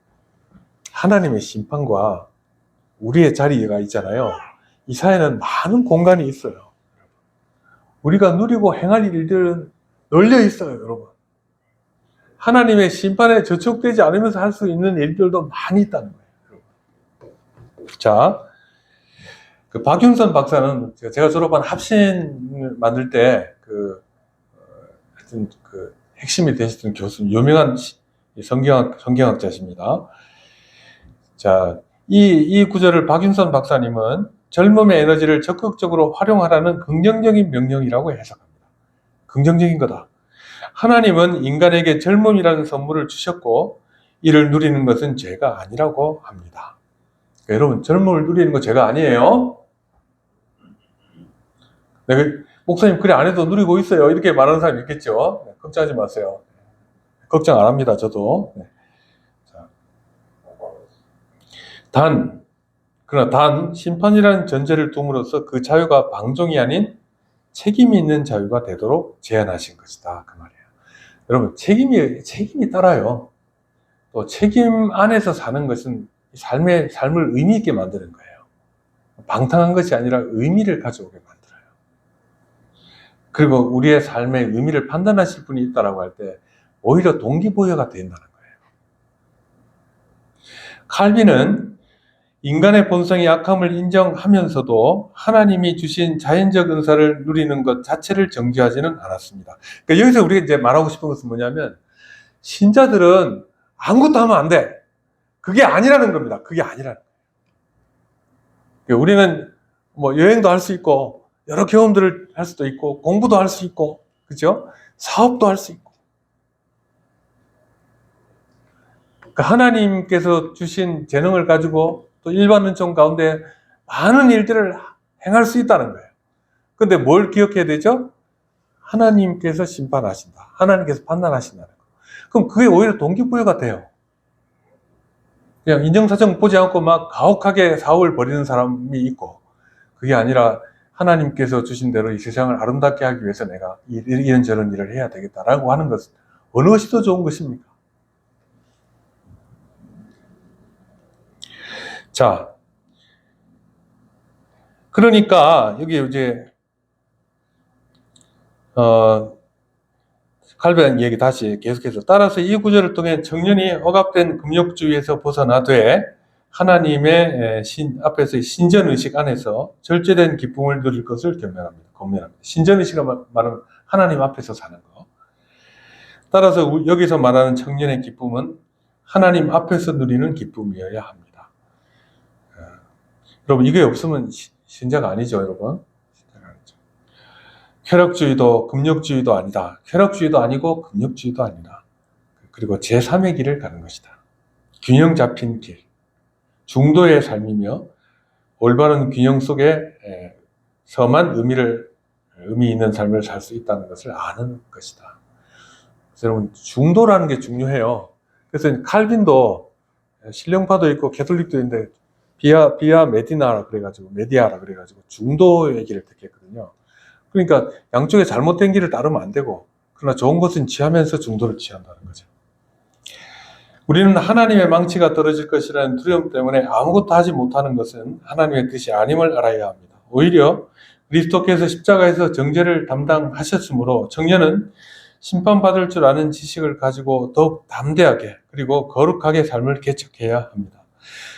하나님의 심판과 우리의 자리가 있잖아요. 이 사회는 많은 공간이 있어요. 우리가 누리고 행할 일들은 널려 있어요, 여러분. 하나님의 심판에 저촉되지 않으면서 할 수 있는 일들도 많이 있다는 거예요. 여러분. 자, 그 박윤선 박사는 제가 졸업한 합신을 만들 때 하여튼 핵심이 되셨던 교수, 유명한 성경학자십니다. 자, 이 구절을 박윤선 박사님은 젊음의 에너지를 적극적으로 활용하라는 긍정적인 명령이라고 해석합니다. 긍정적인 거다. 하나님은 인간에게 젊음이라는 선물을 주셨고 이를 누리는 것은 죄가 아니라고 합니다. 그러니까 여러분, 젊음을 누리는 거 죄가 아니에요. 네, 목사님 그래 안 해도 누리고 있어요. 이렇게 말하는 사람이 있겠죠. 네, 걱정하지 마세요. 걱정 안 합니다. 저도. 네. 그러나 단 심판이라는 전제를 둠으로써 그 자유가 방종이 아닌 책임이 있는 자유가 되도록 제안하신 것이다. 그 말이에요. 여러분, 책임이 따라요. 또 책임 안에서 사는 것은 삶을 의미 있게 만드는 거예요. 방탕한 것이 아니라 의미를 가져오게 만들어요. 그리고 우리의 삶의 의미를 판단하실 분이 있다고 할 때 오히려 동기부여가 된다는 거예요. 칼빈은 인간의 본성이 약함을 인정하면서도 하나님이 주신 자연적 은사를 누리는 것 자체를 정죄하지는 않았습니다. 그러니까 여기서 우리가 이제 말하고 싶은 것은 뭐냐면 신자들은 아무것도 하면 안 돼. 그게 아니라는 겁니다. 그게 아니라는 거예요. 우리는 뭐 여행도 할 수 있고 여러 경험들을 할 수도 있고 공부도 할 수 있고 그죠? 사업도 할 수 있고 그러니까 하나님께서 주신 재능을 가지고 또 일반 은총 가운데 많은 일들을 행할 수 있다는 거예요. 근데 뭘 기억해야 되죠? 하나님께서 심판하신다. 하나님께서 판단하신다는 거. 그럼 그게 오히려 동기부여가 돼요. 그냥 인정사정 보지 않고 막 가혹하게 사업을 벌이는 사람이 있고 그게 아니라 하나님께서 주신 대로 이 세상을 아름답게 하기 위해서 내가 이런저런 일을 해야 되겠다라고 하는 것은 어느 것이 더 좋은 것입니까? 자, 그러니까 여기 이제 칼빈 얘기 다시 계속해서 따라서 이 구절을 통해 청년이 억압된 금욕주의에서 벗어나되 하나님의 앞에서의 신전의식 안에서 절제된 기쁨을 누릴 것을 권면합니다. 신전의식을 말하면 하나님 앞에서 사는 거. 따라서 여기서 말하는 청년의 기쁨은 하나님 앞에서 누리는 기쁨이어야 합니다. 여러분 이게 없으면 신자가 아니죠, 여러분. 신자가 아니죠. 쾌락주의도 금욕주의도 아니다. 쾌락주의도 아니고 금욕주의도 아니다. 그리고 제3의 길을 가는 것이다. 균형 잡힌 길. 중도의 삶이며 올바른 균형 속에 서만 의미 있는 삶을 살 수 있다는 것을 아는 것이다. 그래서 여러분, 중도라는 게 중요해요. 그래서 칼빈도 신령파도 있고 개톨릭도 있는데 비아 메디나라 그래가지고 메디아라 그래가지고 중도 얘기를 택했거든요. 그러니까 양쪽에 잘못된 길을 따르면 안 되고, 그러나 좋은 것은 취하면서 중도를 취한다는 거죠. 우리는 하나님의 망치가 떨어질 것이라는 두려움 때문에 아무것도 하지 못하는 것은 하나님의 뜻이 아님을 알아야 합니다. 오히려 그리스도께서 십자가에서 정죄를 담당하셨으므로 청년은 심판받을 줄 아는 지식을 가지고 더욱 담대하게 그리고 거룩하게 삶을 개척해야 합니다.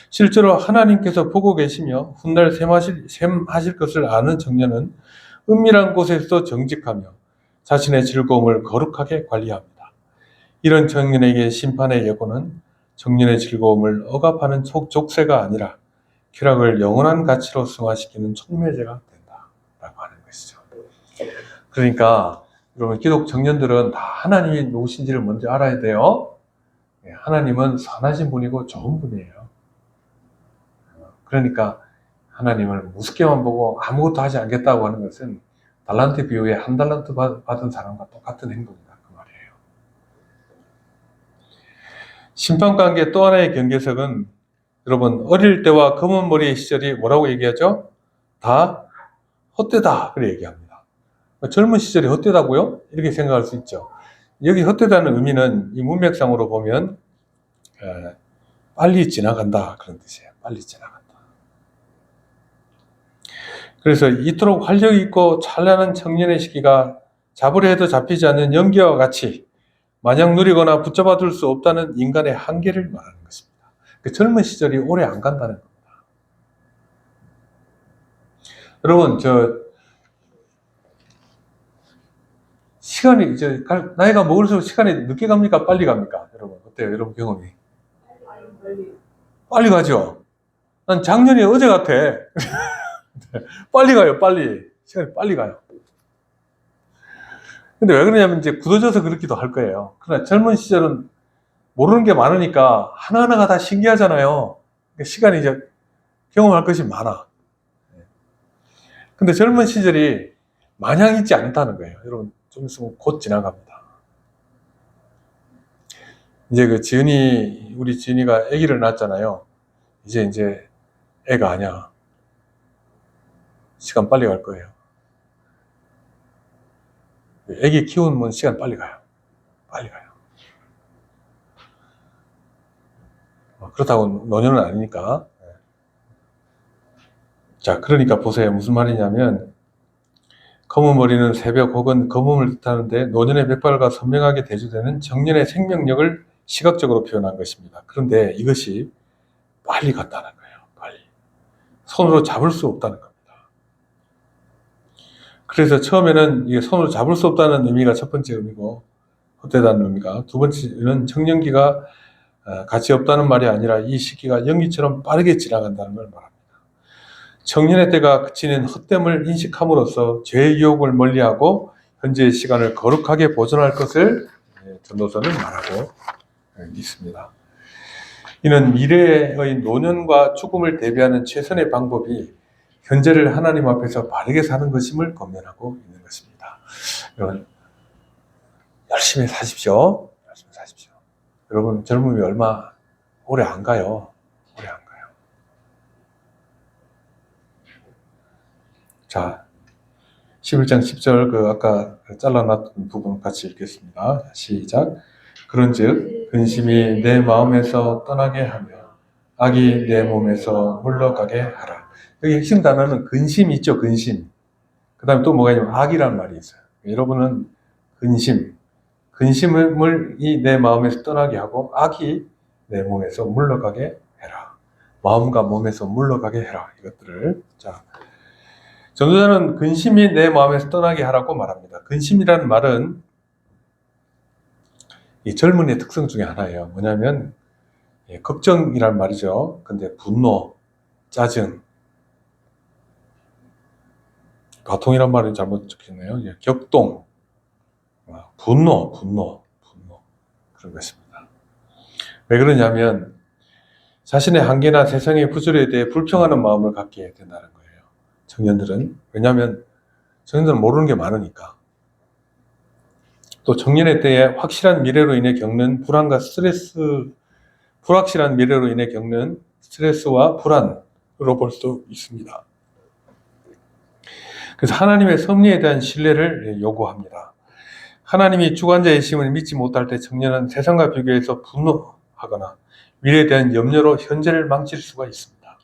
실제로 하나님께서 보고 계시며 훗날 셈하실 것을 아는 청년은 은밀한 곳에서 정직하며 자신의 즐거움을 거룩하게 관리합니다. 이런 청년에게 심판의 예고는 청년의 즐거움을 억압하는 족쇄가 아니라 쾌락을 영원한 가치로 승화시키는 촉매제가 된다라고 하는 것이죠. 그러니까 여러분, 기독 청년들은 다 하나님이 누구신지를 먼저 알아야 돼요. 하나님은 선하신 분이고 좋은 분이에요. 그러니까 하나님을 무섭게만 보고 아무것도 하지 않겠다고 하는 것은 달란트 비유에 한 달란트 받은 사람과 똑같은 행동이다, 그 말이에요. 심판관계 또 하나의 경계석은 여러분, 어릴 때와 검은 머리 시절이 뭐라고 얘기하죠? 다 헛되다, 그렇게 얘기합니다. 젊은 시절이 헛되다고요? 이렇게 생각할 수 있죠. 여기 헛되다는 의미는 이 문맥상으로 보면 빨리 지나간다, 그런 뜻이에요. 빨리 지나간다. 그래서 이토록 활력 있고 찬란한 청년의 시기가 잡으려 해도 잡히지 않는 연기와 같이 마냥 누리거나 붙잡아둘 수 없다는 인간의 한계를 말하는 것입니다. 그 젊은 시절이 오래 안 간다는 겁니다. 여러분, 시간이 나이가 먹을수록 시간이 늦게 갑니까? 빨리 갑니까? 여러분, 어때요? 여러분 경험이? 빨리 가죠? 난 작년이 어제 같아. 빨리 가요, 빨리. 시간이 빨리 가요. 근데 왜 그러냐면 이제 굳어져서 그렇기도 할 거예요. 그러나 젊은 시절은 모르는 게 많으니까 하나하나가 다 신기하잖아요. 시간이 이제 경험할 것이 많아. 근데 젊은 시절이 마냥 있지 않다는 거예요. 여러분, 좀 있으면 곧 지나갑니다. 이제 우리 지은이가 아기를 낳았잖아요. 이제 애가 아니야. 시간 빨리 갈 거예요. 아기 키우면 시간 빨리 가요. 빨리 가요. 그렇다고 노년은 아니니까. 자, 그러니까 보세요. 무슨 말이냐면, 검은 머리는 새벽 혹은 검음을 뜻하는데 노년의 백발과 선명하게 대조되는 정년의 생명력을 시각적으로 표현한 것입니다. 그런데 이것이 빨리 간다는 거예요. 빨리. 손으로 잡을 수 없다는 겁니다. 그래서 처음에는 이게 손으로 잡을 수 없다는 의미가 첫 번째 의미고, 헛되다는 의미가, 두 번째는 청년기가 가치 없다는 말이 아니라 이 시기가 연기처럼 빠르게 지나간다는 걸 말합니다. 청년의 때가 그치는 헛됨을 인식함으로써 죄의 유혹을 멀리하고 현재의 시간을 거룩하게 보존할 것을 전도서는 말하고 있습니다. 이는 미래의 노년과 죽음을 대비하는 최선의 방법이 현재를 하나님 앞에서 바르게 사는 것임을 권면하고 있는 것입니다. 여러분, 열심히 사십시오. 열심히 사십시오. 여러분, 젊음이 얼마 오래 안 가요. 오래 안 가요. 자, 11장 10절 아까 잘라놨던 부분 같이 읽겠습니다. 시작. 그런즉 근심이 내 마음에서 떠나게 하며 악이 내 몸에서 물러가게 하라. 여기 핵심 단어는 근심 있죠, 근심. 그 다음에 또 뭐가 있냐면 악이라는 말이 있어요. 여러분은 근심을 내 마음에서 떠나게 하고 악이 내 몸에서 물러가게 해라. 마음과 몸에서 물러가게 해라. 이것들을. 자, 전도자는 근심이 내 마음에서 떠나게 하라고 말합니다. 근심이라는 말은 이 젊은이의 특성 중에 하나예요. 뭐냐면 걱정이란 말이죠. 근데 분노, 짜증, 가통이란 말은 잘못 적혔네요. 격동, 분노 그런 것입니다. 왜 그러냐면 자신의 한계나 세상의 구조에 대해 불평하는 마음을 갖게 된다는 거예요. 청년들은. 왜냐하면 청년들은 모르는 게 많으니까. 또 청년의 때에 확실한 미래로 인해 겪는 불안과 스트레스, 불확실한 미래로 인해 겪는 스트레스와 불안으로 볼 수 있습니다. 그래서 하나님의 섭리에 대한 신뢰를 요구합니다. 하나님이 주관자이심을 믿지 못할 때 청년은 세상과 비교해서 분노하거나 미래에 대한 염려로 현재를 망칠 수가 있습니다.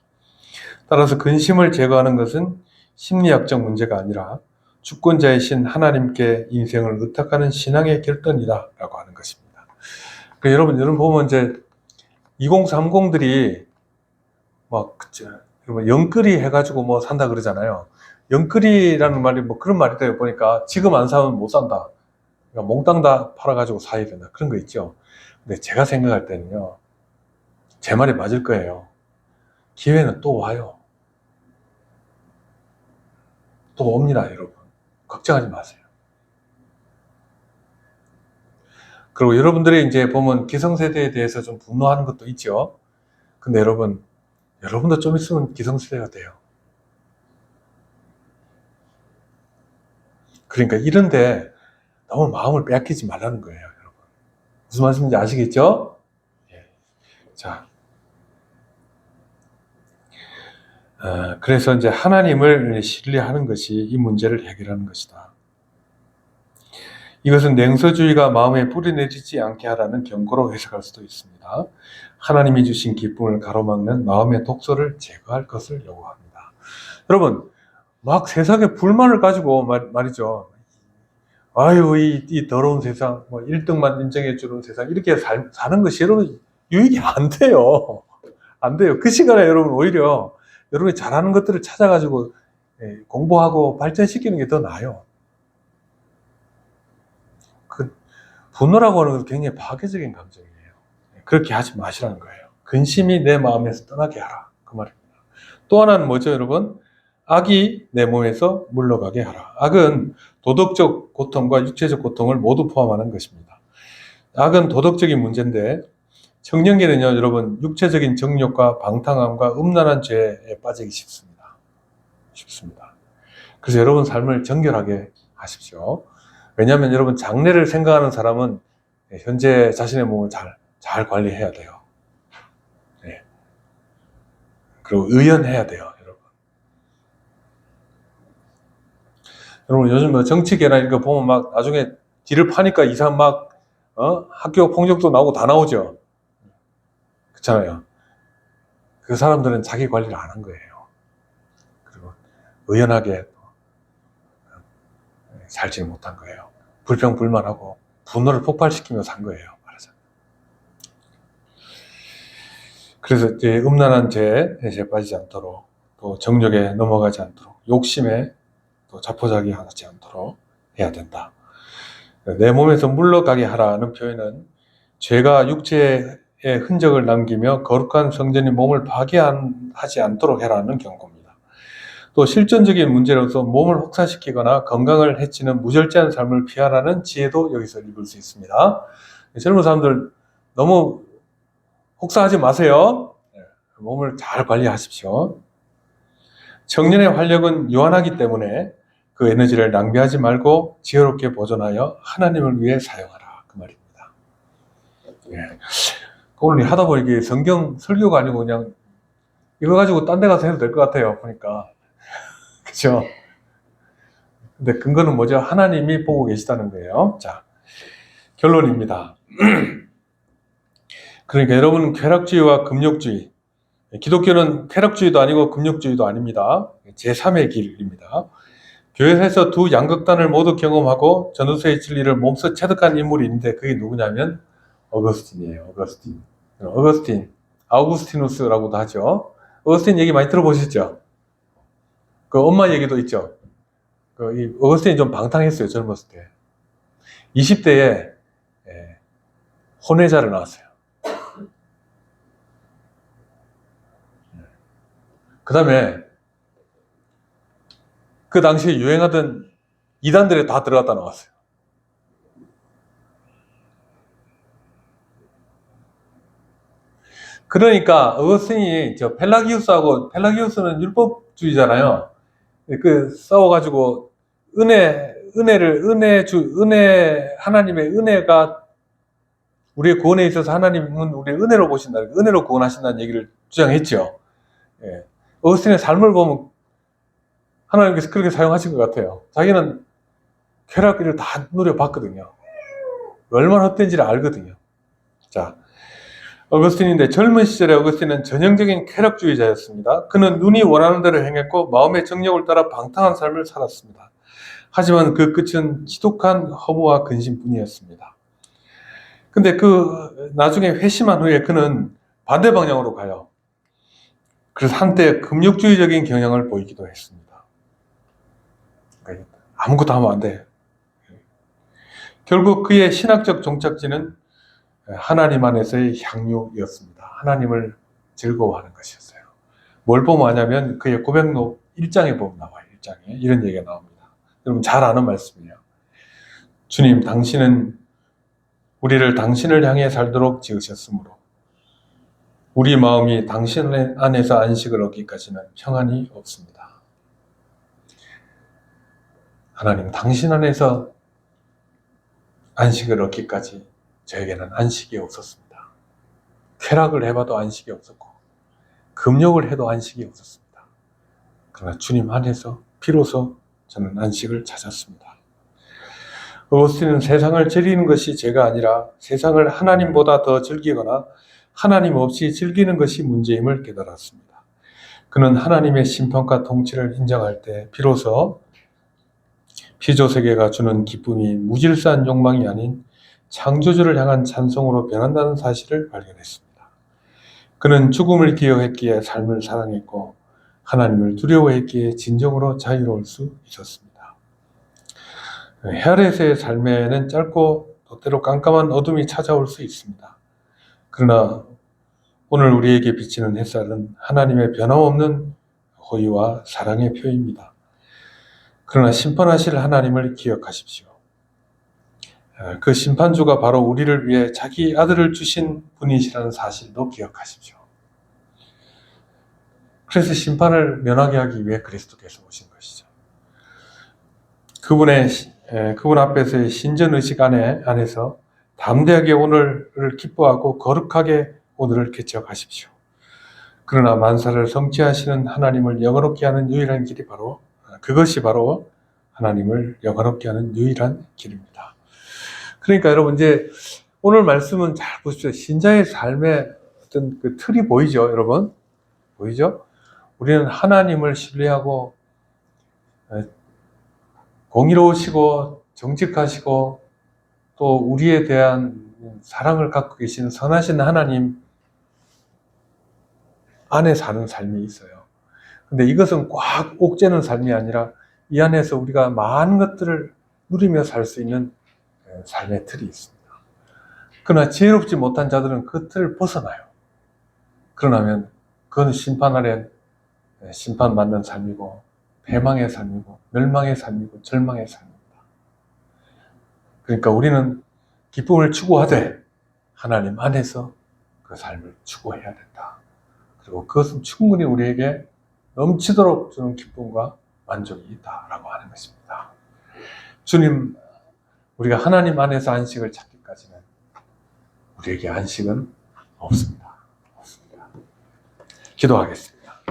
따라서 근심을 제거하는 것은 심리학적 문제가 아니라 주권자이신 하나님께 인생을 의탁하는 신앙의 결단이다 라고 하는 것입니다. 그러니까 여러분 보면 이제 2030들이 막 여러분 영끌이 해가지고 뭐 산다 그러잖아요. 영끌이라는 말이 뭐 그런 말이다 보니까 지금 안 사면 못 산다. 그러니까 몽땅 다 팔아가지고 사야 된다. 그런 거 있죠. 근데 제가 생각할 때는요, 제 말이 맞을 거예요. 기회는 또 와요. 또 옵니다, 여러분. 걱정하지 마세요. 그리고 여러분들이 이제 보면 기성세대에 대해서 좀 분노하는 것도 있죠. 근데 여러분도 좀 있으면 기성세대가 돼요. 그러니까 이런데 너무 마음을 빼앗기지 말라는 거예요, 여러분. 무슨 말씀인지 아시겠죠? 예. 자, 그래서 이제 하나님을 신뢰하는 것이 이 문제를 해결하는 것이다. 이것은 냉소주의가 마음에 뿌리내리지 않게 하라는 경고로 해석할 수도 있습니다. 하나님이 주신 기쁨을 가로막는 마음의 독소를 제거할 것을 요구합니다. 여러분, 막 세상에 불만을 가지고 말이죠. 아유, 이 더러운 세상, 뭐 1등만 인정해주는 세상, 이렇게 사는 것이 여러분 유익이 안 돼요. 안 돼요. 그 시간에 여러분 오히려 여러분이 잘하는 것들을 찾아가지고 공부하고 발전시키는 게 더 나아요. 그 분노라고 하는 것은 굉장히 파괴적인 감정이에요. 그렇게 하지 마시라는 거예요. 근심이 내 마음에서 떠나게 하라. 그 말입니다. 또 하나는 뭐죠, 여러분? 악이 내 몸에서 물러가게 하라. 악은 도덕적 고통과 육체적 고통을 모두 포함하는 것입니다. 악은 도덕적인 문제인데 청년기는요, 여러분, 육체적인 정욕과 방탕함과 음란한 죄에 빠지기 쉽습니다. 그래서 여러분 삶을 정결하게 하십시오. 왜냐하면 여러분 장래를 생각하는 사람은 현재 자신의 몸을 잘 관리해야 돼요. 네. 그리고 의연해야 돼요, 여러분. 여러분 요즘 뭐 정치계나 이런 거 보면 막 나중에 뒤를 파니까 이상 막 학교 폭력도 나오고 다 나오죠. 그렇잖아요. 그 사람들은 자기 관리를 안 한 거예요. 그리고 의연하게 살지 못한 거예요. 불평불만하고 분노를 폭발시키며 산 거예요. 말하자면. 그래서 이제 음란한 죄에 빠지지 않도록, 또 정욕에 넘어가지 않도록, 욕심에 또 자포자기하지 않도록 해야 된다. 내 몸에서 물러가게 하라는 표현은 죄가 육체에 흔적을 남기며 거룩한 성전이 몸을 파괴하지 않도록 해라는 경고입니다. 또 실존적인 문제로서 몸을 혹사시키거나 건강을 해치는 무절제한 삶을 피하라는 지혜도 여기서 읽을 수 있습니다. 젊은 사람들 너무 혹사하지 마세요. 몸을 잘 관리하십시오. 청년의 활력은 유한하기 때문에 그 에너지를 낭비하지 말고 지혜롭게 보존하여 하나님을 위해 사용하라. 그 말입니다. 예. 오늘 하다 보니 이게 성경 설교가 아니고 그냥 이거 가지고 딴 데 가서 해도 될 것 같아요. 보니까. 그죠? 근데 근거는 뭐죠? 하나님이 보고 계시다는 거예요. 자, 결론입니다. 그러니까 여러분은 쾌락주의와 금욕주의, 기독교는 쾌락주의도 아니고 금욕주의도 아닙니다. 제3의 길입니다. 교회에서 두 양극단을 모두 경험하고 전도서의 진리를 몸소 체득한 인물이 있는데 그게 누구냐면 어거스틴이에요. 어거스틴, 아우구스티누스라고도 하죠. 어거스틴 얘기 많이 들어보셨죠? 그 엄마 얘기도 있죠. 이 어거스틴이 좀 방탕했어요. 젊었을 때. 20대에 혼외자를 낳았어요. 그 다음에 그 당시에 유행하던 이단들에 다 들어갔다 나왔어요. 그러니까 어거스틴이 저 펠라기우스는 율법주의잖아요. 싸워가지고 하나님의 은혜가 우리의 구원에 있어서 하나님은 우리의 은혜로 보신다, 은혜로 구원하신다는 얘기를 주장했죠. 예. 어거스틴의 삶을 보면 하나님께서 그렇게 사용하신 것 같아요. 자기는 쾌락을 다 누려봤거든요. 얼마나 헛된지를 알거든요. 자, 어거스틴인데 젊은 시절에 어거스틴은 전형적인 쾌락주의자였습니다. 그는 눈이 원하는 대로 행했고 마음의 정욕을 따라 방탕한 삶을 살았습니다. 하지만 그 끝은 지독한 허무와 근심뿐이었습니다. 근데 나중에 회심한 후에 그는 반대 방향으로 가요. 그래서 한때 금욕주의적인 경향을 보이기도 했습니다. 그러니까 아무것도 하면 안 돼. 결국 그의 신학적 종착지는 하나님 안에서의 향유였습니다. 하나님을 즐거워하는 것이었어요. 뭘 보면 아냐면 그의 고백록 1장에 보면 나와요. 1장에 이런 얘기가 나옵니다. 여러분 잘 아는 말씀이에요. 주님, 당신은 우리를 당신을 향해 살도록 지으셨으므로 우리 마음이 당신 안에서 안식을 얻기까지는 평안이 없습니다. 하나님, 당신 안에서 안식을 얻기까지 저에게는 안식이 없었습니다. 쾌락을 해봐도 안식이 없었고 금욕을 해도 안식이 없었습니다. 그러나 주님 안에서 비로소 저는 안식을 찾았습니다. 어거스틴은 세상을 즐기는 것이 죄가 아니라 세상을 하나님보다 더 즐기거나 하나님 없이 즐기는 것이 문제임을 깨달았습니다. 그는 하나님의 심판과 통치를 인정할 때 비로소 피조세계가 주는 기쁨이 무질서한 욕망이 아닌 창조주를 향한 찬송으로 변한다는 사실을 발견했습니다. 그는 죽음을 기억했기에 삶을 사랑했고 하나님을 두려워했기에 진정으로 자유로울 수 있었습니다. 헤아렛의 삶에는 짧고 때로 깜깜한 어둠이 찾아올 수 있습니다. 그러나 오늘 우리에게 비치는 햇살은 하나님의 변함없는 호의와 사랑의 표입니다. 그러나 심판하실 하나님을 기억하십시오. 그 심판주가 바로 우리를 위해 자기 아들을 주신 분이시라는 사실도 기억하십시오. 그래서 심판을 면하게 하기 위해 그리스도께서 오신 것이죠. 그분 앞에서의 신전의식 안에서 담대하게 오늘을 기뻐하고 거룩하게 오늘을 개척하십시오. 그러나 만사를 성취하시는 하나님을 영화롭게 하는 유일한 길이 그것이 바로 하나님을 영화롭게 하는 유일한 길입니다. 그러니까 여러분 이제 오늘 말씀은 잘 보십시오. 신자의 삶의 어떤 그 틀이 보이죠, 여러분? 보이죠? 우리는 하나님을 신뢰하고 공의로우시고 정직하시고 또 우리에 대한 사랑을 갖고 계신 선하신 하나님 안에 사는 삶이 있어요. 근데 이것은 꽉 옥죄는 삶이 아니라 이 안에서 우리가 많은 것들을 누리며 살 수 있는 삶의 틀이 있습니다. 그러나 지혜롭지 못한 자들은 그 틀을 벗어나요. 그러나면 그건 심판 아래 심판받는 삶이고 패망의 삶이고 멸망의 삶이고 절망의 삶입니다. 그러니까 우리는 기쁨을 추구하되 하나님 안에서 그 삶을 추구해야 된다. 그리고 그것은 충분히 우리에게 넘치도록 주는 기쁨과 만족이 있다라고 하는 것입니다. 주님, 우리가 하나님 안에서 안식을 찾기까지는 우리에게 안식은 없습니다. 기도하겠습니다.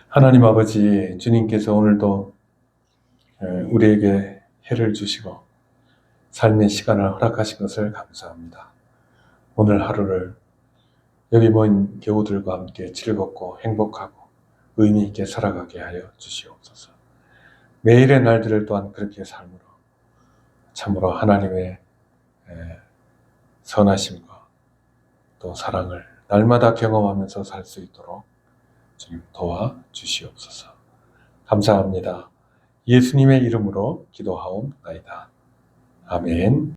하나님 아버지, 주님께서 오늘도 우리에게 해를 주시고 삶의 시간을 허락하신 것을 감사합니다. 오늘 하루를 여기 모인 교우들과 함께 즐겁고 행복하고 의미 있게 살아가게 하여 주시옵소서. 매일의 날들을 또한 그렇게 삶으로 참으로 하나님의 선하심과 또 사랑을 날마다 경험하면서 살 수 있도록 주님 도와 주시옵소서. 감사합니다. 예수님의 이름으로 기도하옵나이다. 아멘.